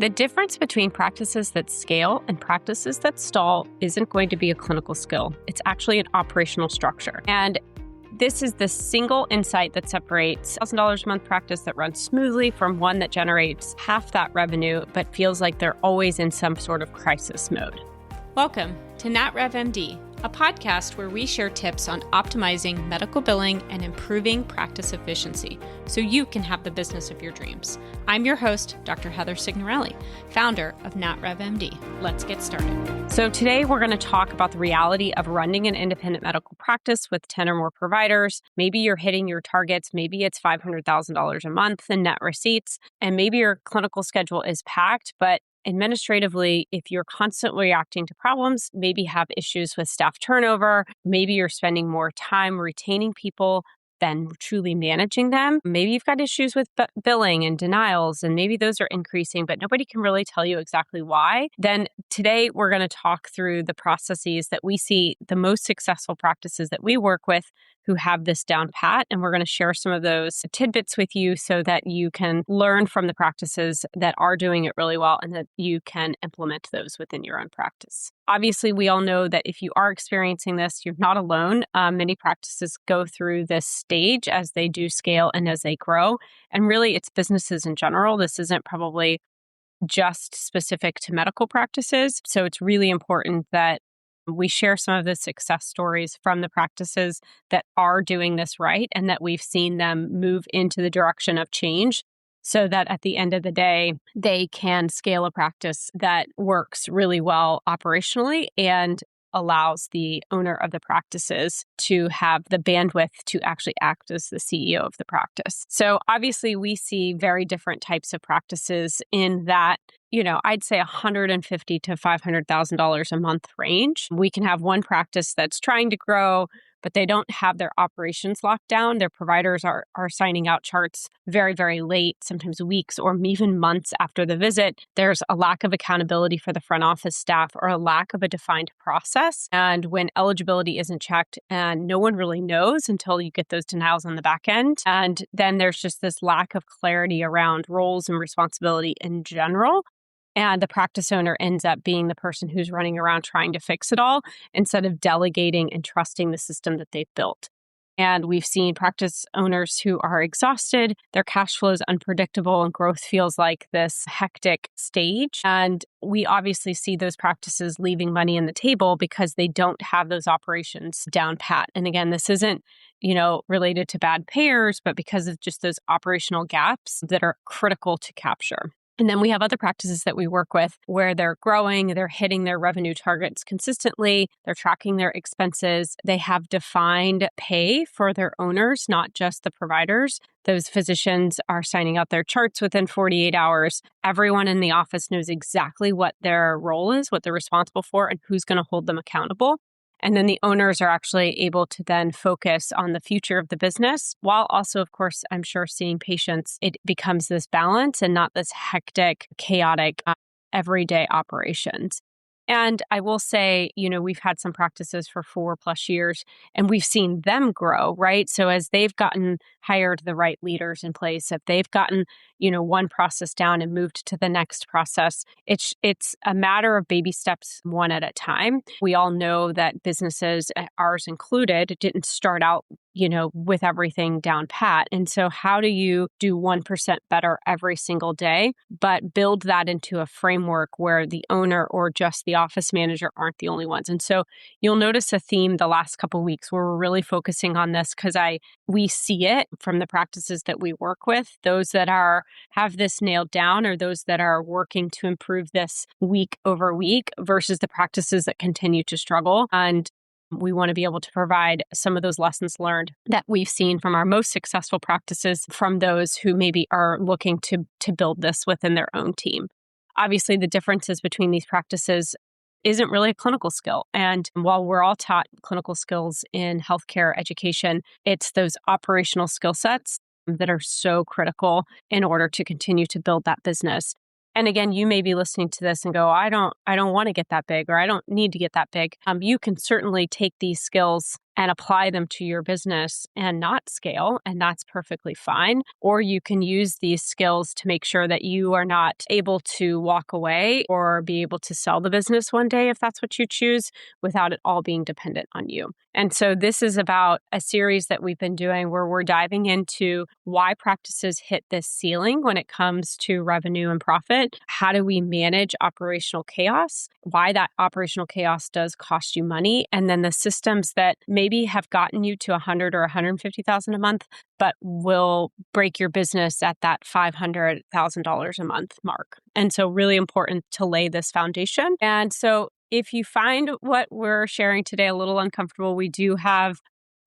The difference between practices that scale and practices that stall isn't going to be a clinical skill. It's actually an operational structure. And this is the single insight that separates $1,000 a month practice that runs smoothly from one that generates half that revenue, but feels like they're always in some sort of crisis mode. Welcome to NatRevMD, a podcast where we share tips on optimizing medical billing and improving practice efficiency so you can have the business of your dreams. I'm your host, Dr. Heather Signorelli, founder of NatRevMD. Let's get started. So today we're going to talk about the reality of running an independent medical practice with 10 or more providers. Maybe you're hitting your targets. Maybe it's $500,000 a month in net receipts, and maybe your clinical schedule is packed, but administratively, if you're constantly reacting to problems, maybe have issues with staff turnover, maybe you're spending more time retaining people than truly managing them. Maybe you've got issues with billing and denials, and maybe those are increasing, but nobody can really tell you exactly why. Then today we're going to talk through the processes that we see the most successful practices that we work with who have this down pat. And we're going to share some of those tidbits with you so that you can learn from the practices that are doing it really well and that you can implement those within your own practice. Obviously, we all know that if you are experiencing this, you're not alone. Many practices go through this stage as they do scale and as they grow. And really, it's businesses in general. This isn't probably just specific to medical practices. So it's really important that we share some of the success stories from the practices that are doing this right and that we've seen them move into the direction of change so that at the end of the day, they can scale a practice that works really well operationally and allows the owner of the practices to have the bandwidth to actually act as the CEO of the practice. So obviously we see very different types of practices in that, I'd say $150,000 to $500,000 a month range. We can have one practice that's trying to grow, but they don't have their operations locked down. Their providers are signing out charts very, very late, sometimes weeks or even months after the visit. There's a lack of accountability for the front office staff or a lack of a defined process. And when eligibility isn't checked and no one really knows until you get those denials on the back end. And then there's just this lack of clarity around roles and responsibility in general. And the practice owner ends up being the person who's running around trying to fix it all instead of delegating and trusting the system that they've built. And we've seen practice owners who are exhausted, their cash flow is unpredictable, and growth feels like this hectic stage. And we obviously see those practices leaving money on the table because they don't have those operations down pat. And again, this isn't related to bad payers, but because of just those operational gaps that are critical to capture. And then we have other practices that we work with where they're growing, they're hitting their revenue targets consistently, they're tracking their expenses, they have defined pay for their owners, not just the providers. Those physicians are signing out their charts within 48 hours. Everyone in the office knows exactly what their role is, what they're responsible for, and who's going to hold them accountable. And then the owners are actually able to then focus on the future of the business while also, of course, I'm sure seeing patients. It becomes this balance and not this hectic, chaotic, everyday operations. And I will say, we've had some practices for 4+ years and we've seen them grow, right? So as they've hired the right leaders in place, if they've gotten, one process down and moved to the next process, it's a matter of baby steps one at a time. We all know that businesses, ours included, didn't start out with everything down pat. And so how do you do 1% better every single day, but build that into a framework where the owner or just the office manager aren't the only ones? And so you'll notice a theme the last couple of weeks where we're really focusing on this because we see it from the practices that we work with, those that have this nailed down or those that are working to improve this week over week versus the practices that continue to struggle. And we want to be able to provide some of those lessons learned that we've seen from our most successful practices from those who maybe are looking to build this within their own team. Obviously, the differences between these practices isn't really a clinical skill. And while we're all taught clinical skills in healthcare education, it's those operational skill sets that are so critical in order to continue to build that business. And again, you may be listening to this and go, I don't want to get that big, or I don't need to get that big. You can certainly take these skills and apply them to your business and not scale, and that's perfectly fine. Or you can use these skills to make sure that you are not able to walk away or be able to sell the business one day if that's what you choose, without it all being dependent on you. And so this is about a series that we've been doing where we're diving into why practices hit this ceiling when it comes to revenue and profit. How do we manage operational chaos? Why that operational chaos does cost you money, and then the systems that maybe have gotten you to 100 or 150,000 a month, but will break your business at that $500,000 a month mark. And so really important to lay this foundation. And so if you find what we're sharing today a little uncomfortable, we do have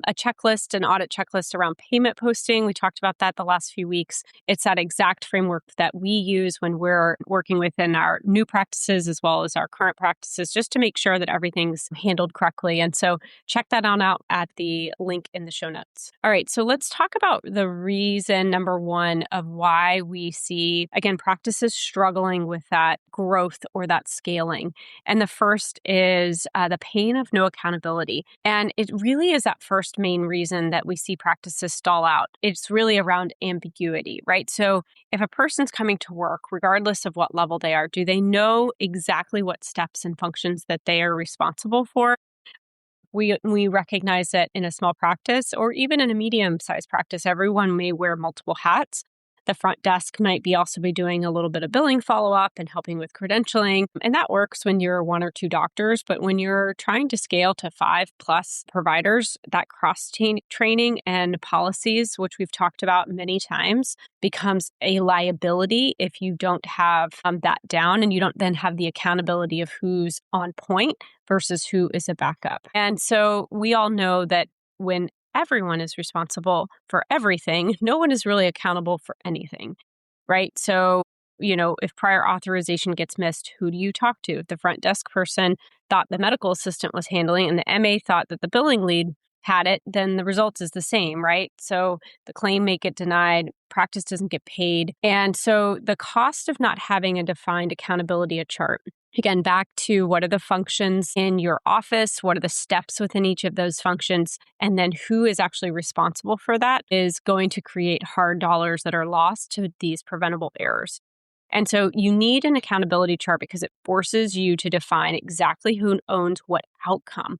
a checklist, an audit checklist around payment posting. We talked about that the last few weeks. It's that exact framework that we use when we're working within our new practices as well as our current practices, just to make sure that everything's handled correctly. And so check that on out at the link in the show notes. All right, so let's talk about the reason, number one, of why we see, again, practices struggling with that growth or that scaling. And the first is the pain of no accountability. And it really is that first main reason that we see practices stall out. It's really around ambiguity, right? So if a person's coming to work, regardless of what level they are, do they know exactly what steps and functions that they are responsible for? We recognize that in a small practice or even in a medium-sized practice, everyone may wear multiple hats. The front desk might also be doing a little bit of billing follow-up and helping with credentialing. And that works when you're one or two doctors. But when you're trying to scale to 5+ providers, that cross-training and policies, which we've talked about many times, becomes a liability if you don't have that down, and you don't then have the accountability of who's on point versus who is a backup. And so we all know that when everyone is responsible for everything, no one is really accountable for anything, right? So, if prior authorization gets missed, who do you talk to? If the front desk person thought the medical assistant was handling and the MA thought that the billing lead had it, then the result is the same, right? So the claim may get denied, practice doesn't get paid. And so the cost of not having a defined accountability chart, again, back to what are the functions in your office, what are the steps within each of those functions, and then who is actually responsible for that, is going to create hard dollars that are lost to these preventable errors. And so you need an accountability chart because it forces you to define exactly who owns what outcome.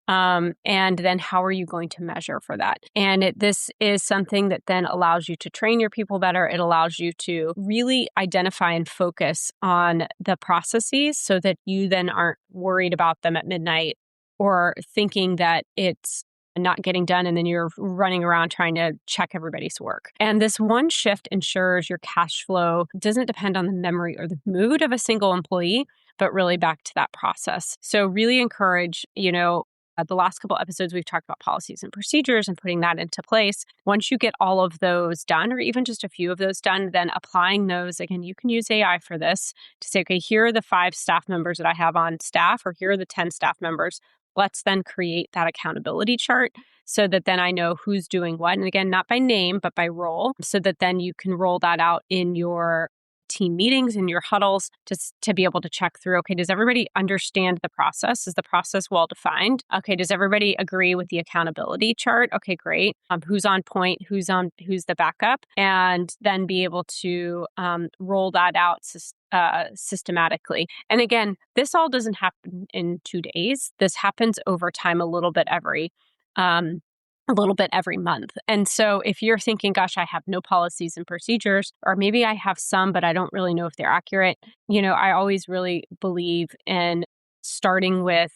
And then how are you going to measure for that? And this is something that then allows you to train your people better. It allows you to really identify and focus on the processes so that you then aren't worried about them at midnight or thinking that it's not getting done, and then you're running around trying to check everybody's work. And this one shift ensures your cash flow doesn't depend on the memory or the mood of a single employee, but really back to that process. So really encourage, the last couple episodes, we've talked about policies and procedures and putting that into place. Once you get all of those done, or even just a few of those done, then applying those, again, you can use AI for this to say, okay, here are the 5 staff members that I have on staff, or here are the 10 staff members. Let's then create that accountability chart so that then I know who's doing what. And again, not by name, but by role, so that then you can roll that out in your team meetings, in your huddles, to be able to check through, okay, does everybody understand the process? Is the process well defined? Okay, does everybody agree with the accountability chart? Okay, great. Who's on point? Who's the backup? And then be able to roll that out systematically. And again, this all doesn't happen in 2 days. This happens over time, a little bit every month. And so if you're thinking, gosh, I have no policies and procedures, or maybe I have some, but I don't really know if they're accurate, I always really believe in starting with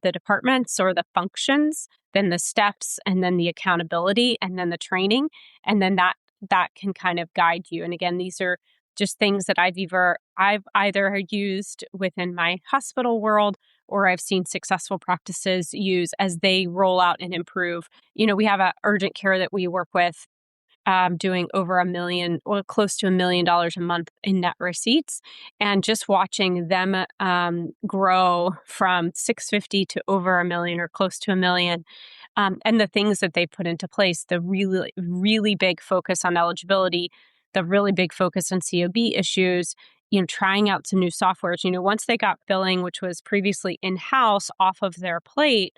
the departments or the functions, then the steps, and then the accountability, and then the training. And then that can kind of guide you. And again, these are just things that I've either used within my hospital world, or I've seen successful practices use as they roll out and improve. We have a urgent care that we work with, doing over $1 million, or close to $1 million a month in net receipts, and just watching them grow from 650 to over $1 million, or close to $1 million. And the things that they put into place, the really, really big focus on eligibility, the really big focus on COB issues, trying out some new softwares. Once they got billing, which was previously in-house, off of their plate,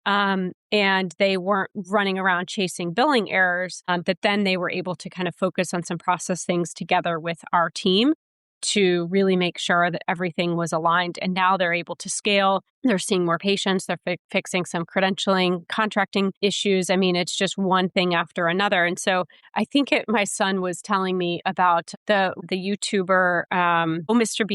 and they weren't running around chasing billing errors, that then they were able to kind of focus on some process things together with our team to really make sure that everything was aligned. And now they're able to scale. They're seeing more patients. They're fixing some credentialing, contracting issues. I mean, it's just one thing after another. And so I think my son was telling me about the YouTuber, Mr.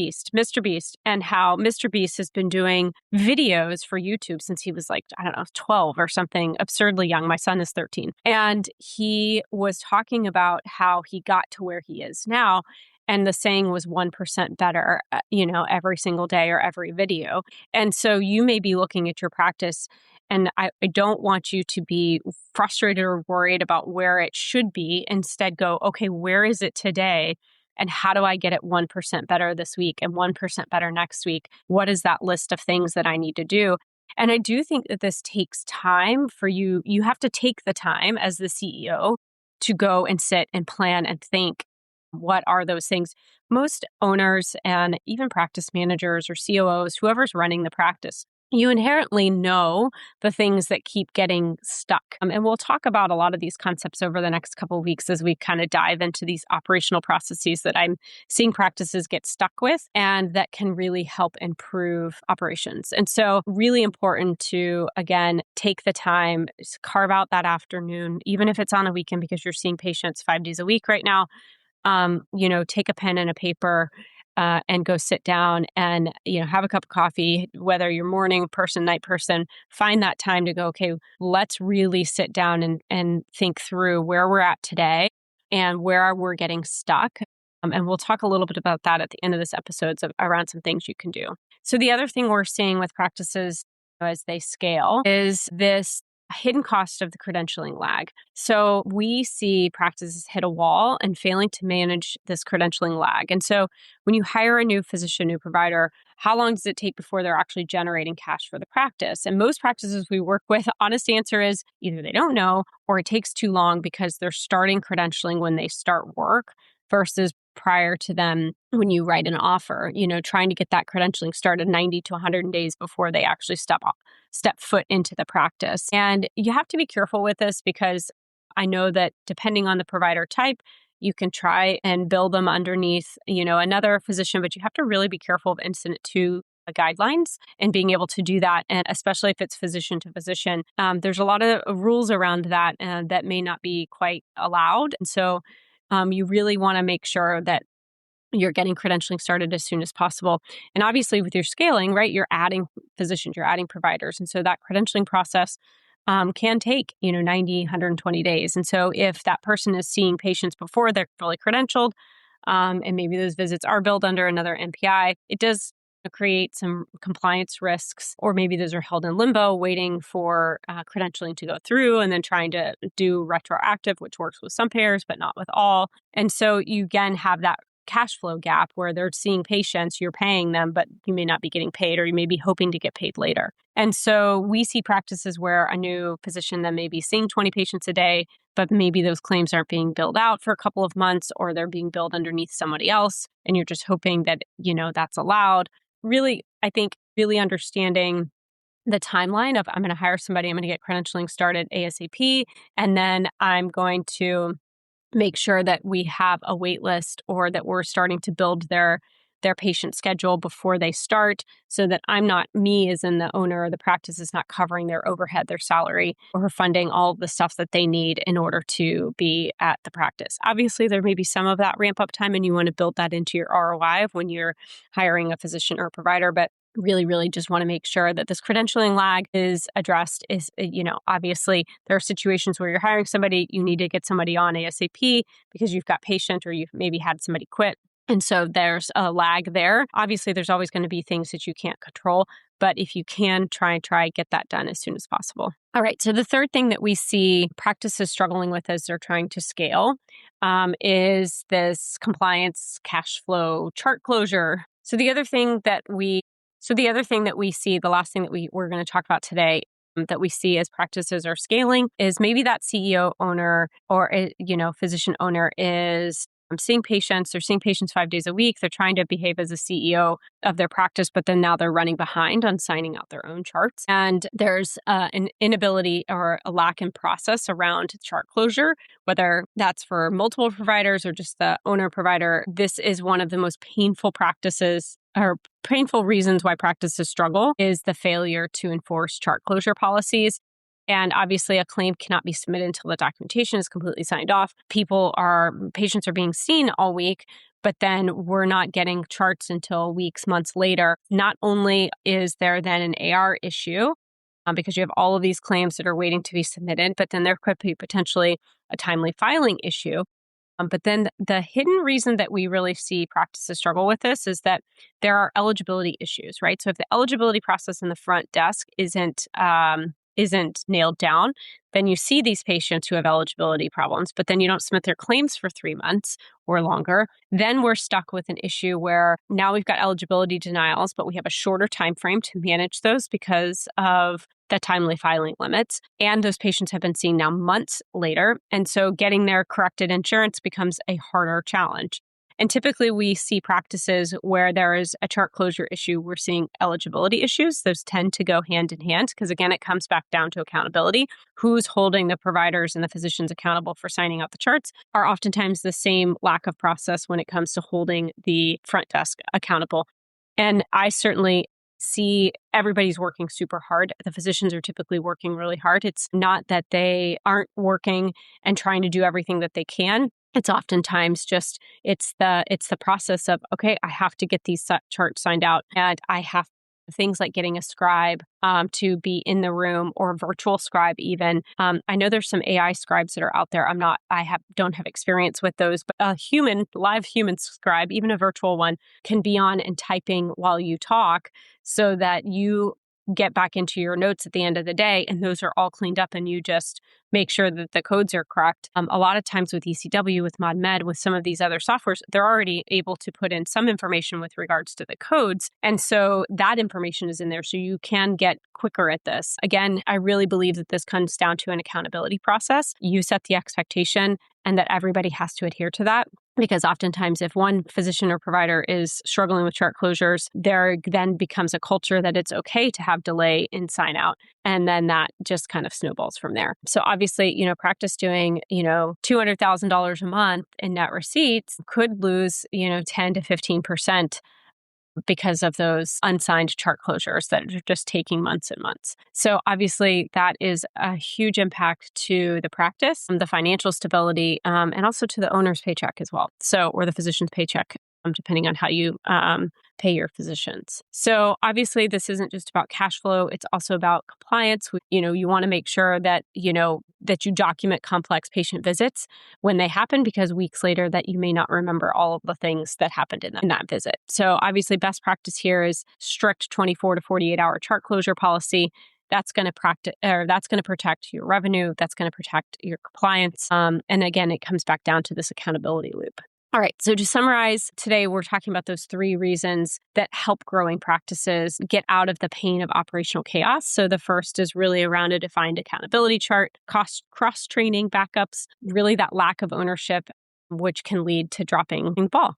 Beast, and how Mr. Beast has been doing videos for YouTube since he was like, I don't know, 12 or something, absurdly young. My son is 13. And he was talking about how he got to where he is now. And the saying was 1% better, every single day or every video. And so you may be looking at your practice, and I don't want you to be frustrated or worried about where it should be. Instead, go, okay, where is it today? And how do I get it 1% better this week and 1% better next week? What is that list of things that I need to do? And I do think that this takes time for you. You have to take the time as the CEO to go and sit and plan and think, what are those things? Most owners and even practice managers or COOs, whoever's running the practice, you inherently know the things that keep getting stuck. And we'll talk about a lot of these concepts over the next couple of weeks as we kind of dive into these operational processes that I'm seeing practices get stuck with and that can really help improve operations. And so really important to, again, take the time, carve out that afternoon, even if it's on a weekend because you're seeing patients 5 days a week right now. Take a pen and a paper and go sit down and, have a cup of coffee, whether you're morning person, night person, find that time to go, okay, let's really sit down and think through where we're at today and where we're getting stuck. And we'll talk a little bit about that at the end of this episode around some things you can do. So the other thing we're seeing with practices as they scale is this hidden cost of the credentialing lag. So we see practices hit a wall and failing to manage this credentialing lag. And so when you hire a new physician, new provider, how long does it take before they're actually generating cash for the practice? And most practices we work with, honest answer is either they don't know or it takes too long because they're starting credentialing when they start work versus prior to them when you write an offer, trying to get that credentialing started 90 to 100 days before they actually step foot into the practice. And you have to be careful with this because I know that depending on the provider type, you can try and build them underneath, another physician, but you have to really be careful of incident to guidelines and being able to do that. And especially if it's physician to physician, there's a lot of rules around that that may not be quite allowed. And so you really want to make sure that you're getting credentialing started as soon as possible. And obviously with your scaling, right, you're adding physicians, you're adding providers. And so that credentialing process can take, 90, 120 days. And so if that person is seeing patients before they're fully credentialed, and maybe those visits are billed under another NPI, it does create some compliance risks, or maybe those are held in limbo waiting for credentialing to go through and then trying to do retroactive, which works with some payers, but not with all. And so you again have that cash flow gap where they're seeing patients, you're paying them, but you may not be getting paid, or you may be hoping to get paid later. And so we see practices where a new physician then may be seeing 20 patients a day, but maybe those claims aren't being billed out for a couple of months, or they're being billed underneath somebody else. And you're just hoping that, that's allowed. Really, I think really understanding the timeline of I'm going to hire somebody, I'm going to get credentialing started ASAP, and then I'm going to make sure that we have a wait list or that we're starting to build their patient schedule before they start, so that me as in the owner or the practice is not covering their overhead, their salary, or funding all of the stuff that they need in order to be at the practice. Obviously, there may be some of that ramp up time and you want to build that into your ROI of when you're hiring a physician or a provider, but really, really just want to make sure that this credentialing lag is addressed. Obviously there are situations where you're hiring somebody, you need to get somebody on ASAP because you've got patient or you've maybe had somebody quit. And so there's a lag there. Obviously, there's always going to be things that you can't control, but if you can, try get that done as soon as possible. All right. So the third thing that we see practices struggling with as they're trying to scale is this compliance cash flow chart closure. So the other thing that we see, the last thing that we're going to talk about today that we see as practices are scaling is maybe that CEO owner or, physician owner is seeing patients. They're seeing patients 5 days a week. They're trying to behave as a CEO of their practice, but then now they're running behind on signing out their own charts. And there's an inability or a lack in process around chart closure, whether that's for multiple providers or just the owner provider. This is one of the most painful practices or painful reasons why practices struggle is the failure to enforce chart closure policies. And obviously, a claim cannot be submitted until the documentation is completely signed off. Patients are being seen all week, but then we're not getting charts until weeks, months later. Not only is there then an AR issue, because you have all of these claims that are waiting to be submitted, but then there could be potentially a timely filing issue. But then the hidden reason that we really see practices struggle with this is that there are eligibility issues, right? So if the eligibility process in the front desk isn't nailed down, then you see these patients who have eligibility problems, but then you don't submit their claims for 3 months or longer. Then we're stuck with an issue where now we've got eligibility denials, but we have a shorter time frame to manage those because of the timely filing limits. And those patients have been seen now months later. And so getting their corrected insurance becomes a harder challenge. And typically we see practices where there is a chart closure issue, we're seeing eligibility issues. Those tend to go hand in hand because, again, it comes back down to accountability. Who's holding the providers and the physicians accountable for signing out the charts are oftentimes the same lack of process when it comes to holding the front desk accountable. And I certainly see everybody's working super hard. The physicians are typically working really hard. It's not that they aren't working and trying to do everything that they can. It's oftentimes just, it's the process of, okay, I have to get these charts signed out, and I have things like getting a scribe to be in the room, or a virtual scribe even. I know there's some AI scribes that are out there. Don't have experience with those, but a live human scribe, even a virtual one, can be on and typing while you talk so that you get back into your notes at the end of the day, and those are all cleaned up, and you just make sure that the codes are correct. A lot of times with ECW, with ModMed, with some of these other softwares, they're already able to put in some information with regards to the codes. And so that information is in there, so you can get quicker at this. Again, I really believe that this comes down to an accountability process. You set the expectation and that everybody has to adhere to that. Because oftentimes if one physician or provider is struggling with chart closures, there then becomes a culture that it's okay to have delay in sign out. And then that just kind of snowballs from there. So obviously, practice doing, $200,000 a month in net receipts could lose, 10 to 15% because of those unsigned chart closures that are just taking months and months. So obviously that is a huge impact to the practice, the financial stability, and also to the owner's paycheck as well. Or the physician's paycheck, depending on how you pay your physicians. So obviously this isn't just about cash flow. It's also about compliance. You want to make sure that, that you document complex patient visits when they happen, because weeks later that you may not remember all of the things that happened in that visit. So obviously best practice here is strict 24 to 48 hour chart closure policy. That's going to protect your revenue. That's going to protect your compliance. And again, it comes back down to this accountability loop. All right. So to summarize, today we're talking about those 3 reasons that help growing practices get out of the pain of operational chaos. So the first is really around a defined accountability chart, cross-training backups, really that lack of ownership, which can lead to dropping the ball.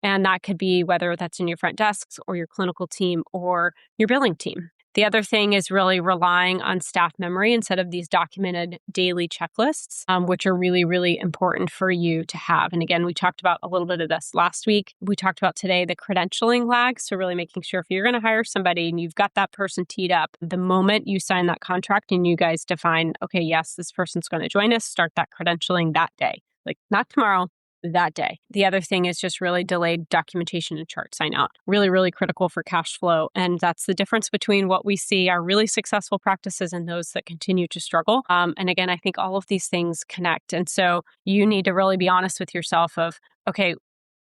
And that could be whether that's in your front desks or your clinical team or your billing team. The other thing is really relying on staff memory instead of these documented daily checklists, which are really, really important for you to have. And again, we talked about a little bit of this last week. We talked about today the credentialing lag. So really making sure if you're going to hire somebody and you've got that person teed up, the moment you sign that contract and you guys define, okay, yes, this person's going to join us, start that credentialing that day, like not tomorrow, that day. The other thing is just really delayed documentation and chart sign out. Really, really critical for cash flow. And that's the difference between what we see are really successful practices and those that continue to struggle. And again, I think all of these things connect. And so you need to really be honest with yourself of, okay,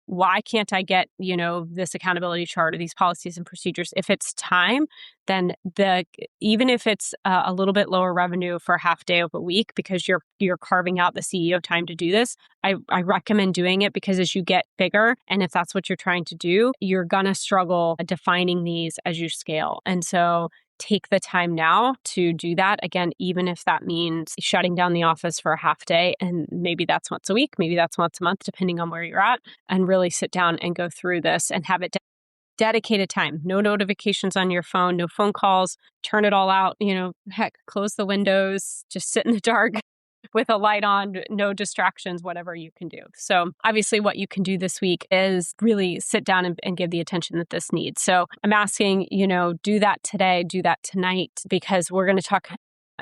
why can't I get, this accountability chart or these policies and procedures? If it's time, then even if it's a little bit lower revenue for a half day of a week because you're carving out the CEO time to do this, I recommend doing it, because as you get bigger, and if that's what you're trying to do, you're gonna struggle defining these as you scale. And so take the time now to do that. Again, even if that means shutting down the office for a half day, and maybe that's once a week, maybe that's once a month, depending on where you're at, and really sit down and go through this and have it dedicated time. No notifications on your phone, no phone calls, turn it all out, heck, close the windows, just sit in the dark with a light on, no distractions, whatever you can do. So obviously what you can do this week is really sit down and give the attention that this needs. So I'm asking, do that today, do that tonight, because we're going to talk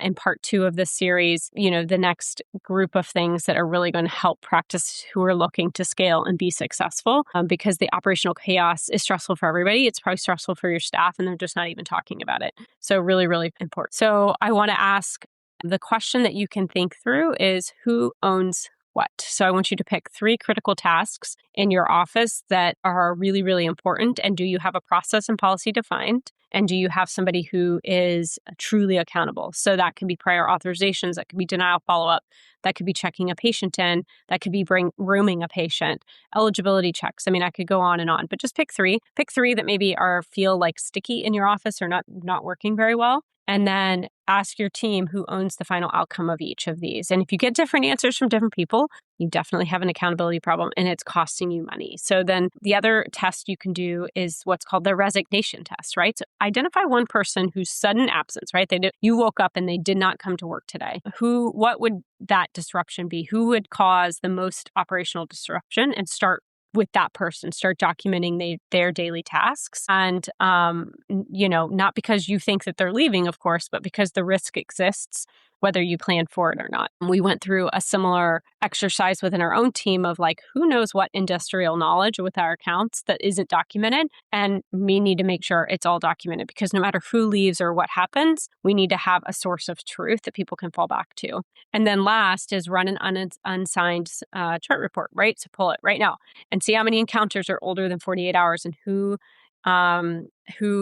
in part 2 of this series, the next group of things that are really going to help practice who are looking to scale and be successful, because the operational chaos is stressful for everybody. It's probably stressful for your staff, and they're just not even talking about it. So really, really important. So I want to ask, the question that you can think through is, who owns what? So I want you to pick 3 critical tasks in your office that are really, really important. And do you have a process and policy defined? And do you have somebody who is truly accountable? So that can be prior authorizations, that could be denial follow-up, that could be checking a patient in, that could be rooming a patient, eligibility checks. I mean, I could go on, but just pick 3. Pick 3 that maybe feel like sticky in your office or not working very well. And then ask your team who owns the final outcome of each of these. And if you get different answers from different people, you definitely have an accountability problem, and it's costing you money. So then the other test you can do is what's called the resignation test, right? So identify one person whose sudden absence, right? You woke up and they did not come to work today. What would that disruption be? Who would cause the most operational disruption? And start with that person, start documenting their daily tasks. And, not because you think that they're leaving, of course, but because the risk exists, whether you plan for it or not. We went through a similar exercise within our own team of who knows what industrial knowledge with our accounts that isn't documented. And we need to make sure it's all documented, because no matter who leaves or what happens, we need to have a source of truth that people can fall back to. And then last is run an unsigned chart report, right? So pull it right now and see how many encounters are older than 48 hours and who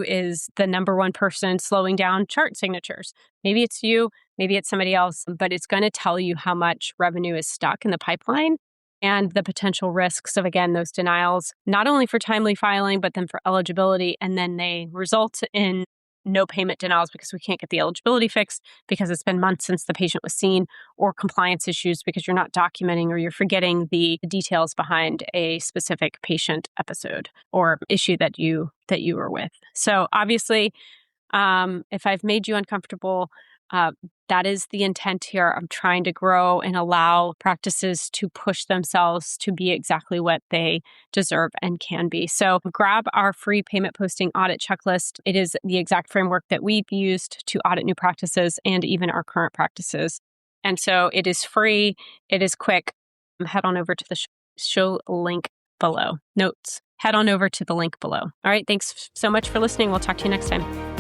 is the number one person slowing down chart signatures. Maybe it's you, maybe it's somebody else, but it's going to tell you how much revenue is stuck in the pipeline and the potential risks of, again, those denials, not only for timely filing, but then for eligibility. And then they result in no payment denials because we can't get the eligibility fixed because it's been months since the patient was seen, or compliance issues because you're not documenting or you're forgetting the details behind a specific patient episode or issue that you were with. So obviously, if I've made you uncomfortable, that is the intent here. I'm trying to grow and allow practices to push themselves to be exactly what they deserve and can be. So grab our free payment posting audit checklist. It is the exact framework that we've used to audit new practices and even our current practices. And so it is free. It is quick. Head on over to the show link below. Notes. Head on over to the link below. All right. Thanks so much for listening. We'll talk to you next time.